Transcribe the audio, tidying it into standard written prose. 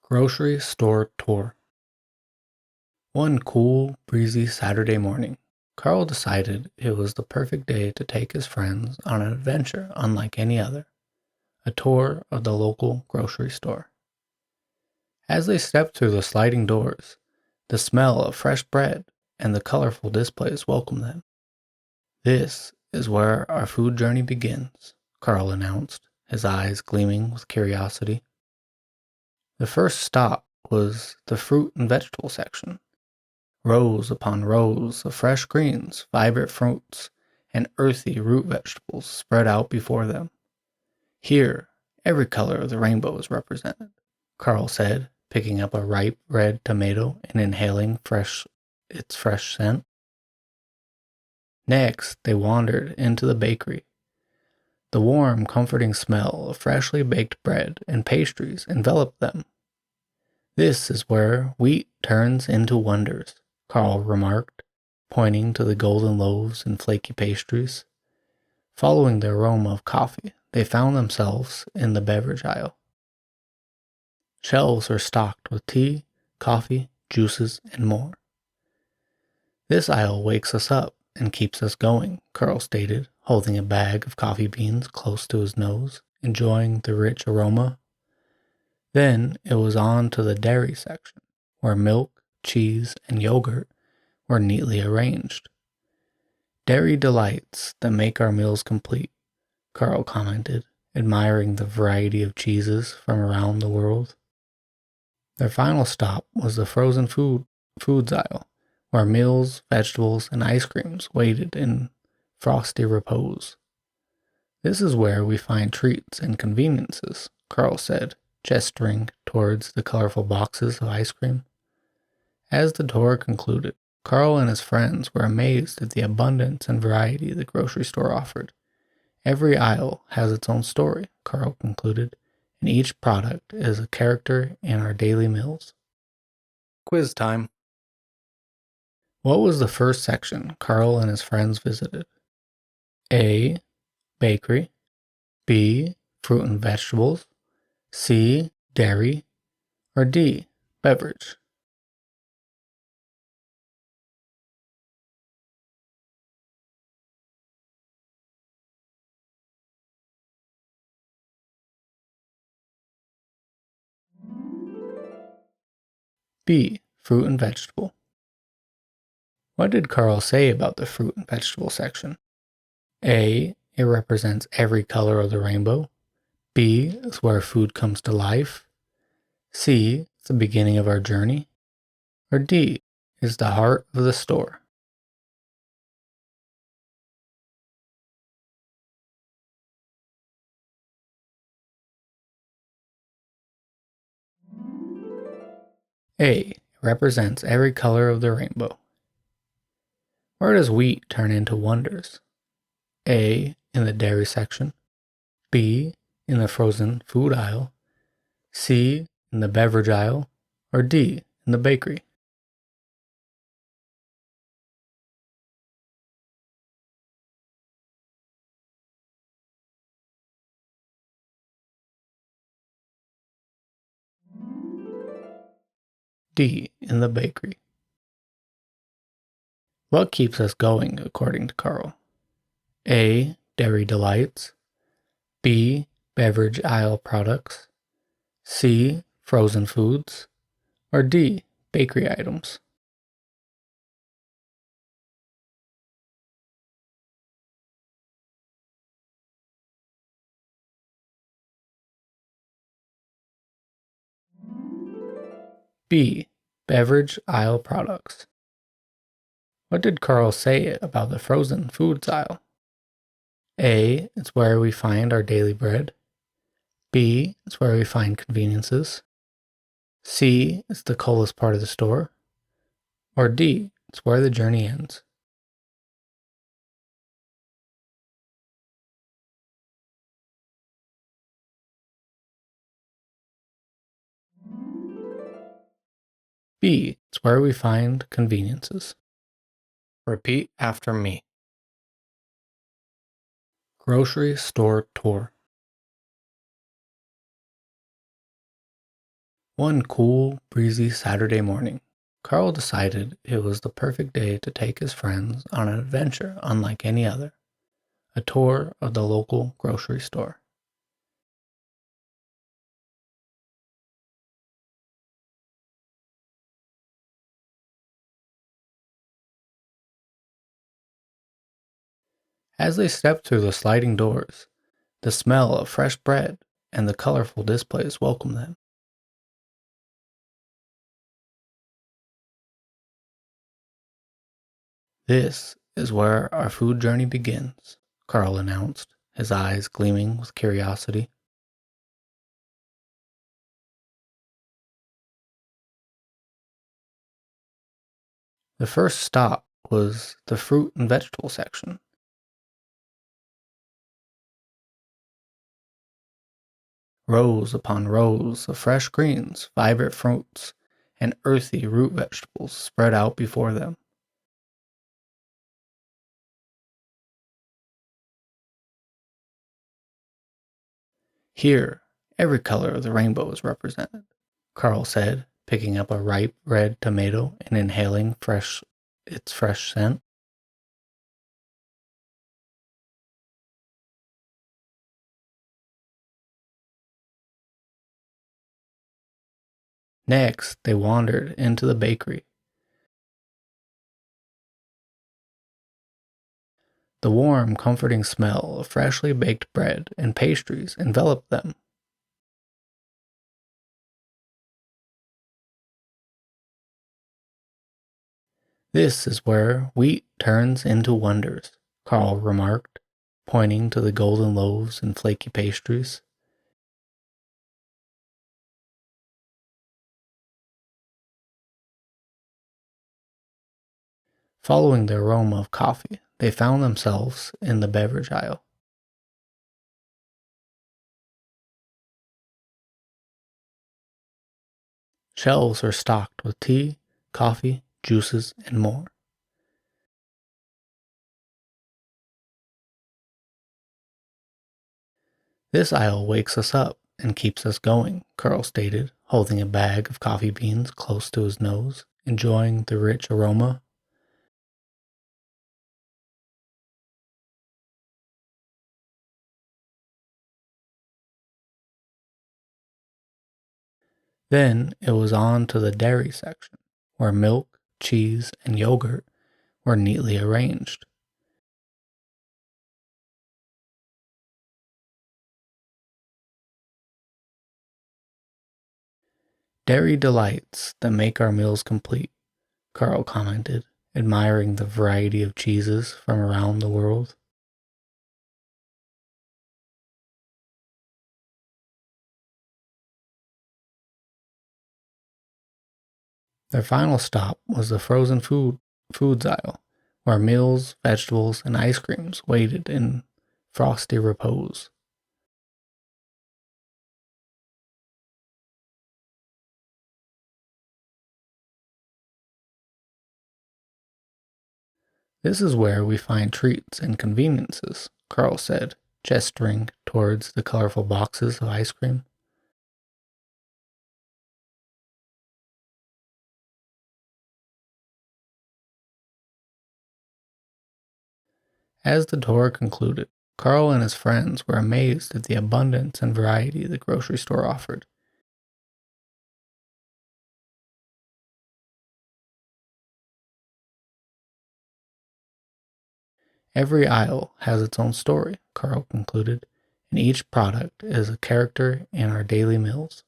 Grocery store tour. One cool, breezy Saturday morning, Carl decided it was the perfect day to take his friends on an adventure unlike any other, a tour of the local grocery store. As they stepped through the sliding doors, the smell of fresh bread and the colorful displays welcomed them. "This is where our food journey begins," Carl announced, his eyes gleaming with curiosity. The first stop was the fruit and vegetable section. Rows upon rows of fresh greens, vibrant fruits, and earthy root vegetables spread out before them. "Here, every color of the rainbow is represented," Carl said, picking up a ripe red tomato and inhaling its fresh scent. Next, they wandered into the bakery. The warm, comforting smell of freshly baked bread and pastries enveloped them. "This is where wheat turns into wonders," Carl remarked, pointing to the golden loaves and flaky pastries. Following the aroma of coffee, they found themselves in the beverage aisle. Shelves were stocked with tea, coffee, juices, and more. "This aisle wakes us up and keeps us going," Carl stated, holding a bag of coffee beans close to his nose, enjoying the rich aroma. Then it was on to the dairy section, where milk, cheese, and yogurt were neatly arranged. "Dairy delights that make our meals complete," Carl commented, admiring the variety of cheeses from around the world. Their final stop was the frozen foods aisle, where meals, vegetables, and ice creams waited in frosty repose. "This is where we find treats and conveniences," Carl said, gesturing towards the colorful boxes of ice cream. As the tour concluded, Carl and his friends were amazed at the abundance and variety the grocery store offered. "Every aisle has its own story," Carl concluded, "and each product is a character in our daily meals." Quiz time. What was the first section Carl and his friends visited? A. Bakery. B. Fruit and vegetables. C. Dairy. Or D. Beverage. B. Fruit and vegetable. What did Carl say about the fruit and vegetable section? A. It represents every color of the rainbow. B. Is where food comes to life. C. It's the beginning of our journey. Or D. Is the heart of the store. A. Represents every color of the rainbow. Where does wheat turn into wonders? A. In the dairy section. B. In the frozen food aisle. C. In the beverage aisle. Or D. In the bakery. D. In the bakery. What keeps us going, according to Carl? A. Dairy delights. B. Beverage aisle products. C. Frozen foods. Or D. Bakery items. B. Beverage aisle products. What did Carl say about the frozen foods aisle? A. It's where we find our daily bread. B. It's where we find conveniences. C. It's the coolest part of the store. Or D. It's where the journey ends. B. It's where we find conveniences. Repeat after me. Grocery store tour. One cool, breezy Saturday morning, Carl decided it was the perfect day to take his friends on an adventure unlike any other, a tour of the local grocery store. As they stepped through the sliding doors, the smell of fresh bread and the colorful displays welcomed them. This is where our food journey begins, Carl announced, his eyes gleaming with curiosity. The first stop was the fruit and vegetable section. Rows upon rows of fresh greens, vibrant fruits, and earthy root vegetables spread out before them. Here, every color of the rainbow is represented, Carl said, picking up a ripe red tomato and inhaling its fresh scent. Next, they wandered into the bakery. The warm, comforting smell of freshly baked bread and pastries enveloped them. This is where wheat turns into wonders, Carl remarked, pointing to the golden loaves and flaky pastries. Following the aroma of coffee, they found themselves in the beverage aisle. Shelves were stocked with tea, coffee, juices, and more. This aisle wakes us up and keeps us going, Carl stated, holding a bag of coffee beans close to his nose, enjoying the rich aroma. Then it was on to the dairy section, where milk, cheese, and yogurt were neatly arranged. Dairy delights that make our meals complete, Carl commented, admiring the variety of cheeses from around the world. Their final stop was the foods aisle, where meals, vegetables, and ice creams waited in frosty repose. This is where we find treats and conveniences, Carl said, gesturing towards the colorful boxes of ice cream. As the tour concluded, Carl and his friends were amazed at the abundance and variety the grocery store offered. Every aisle has its own story, Carl concluded, and each product is a character in our daily meals.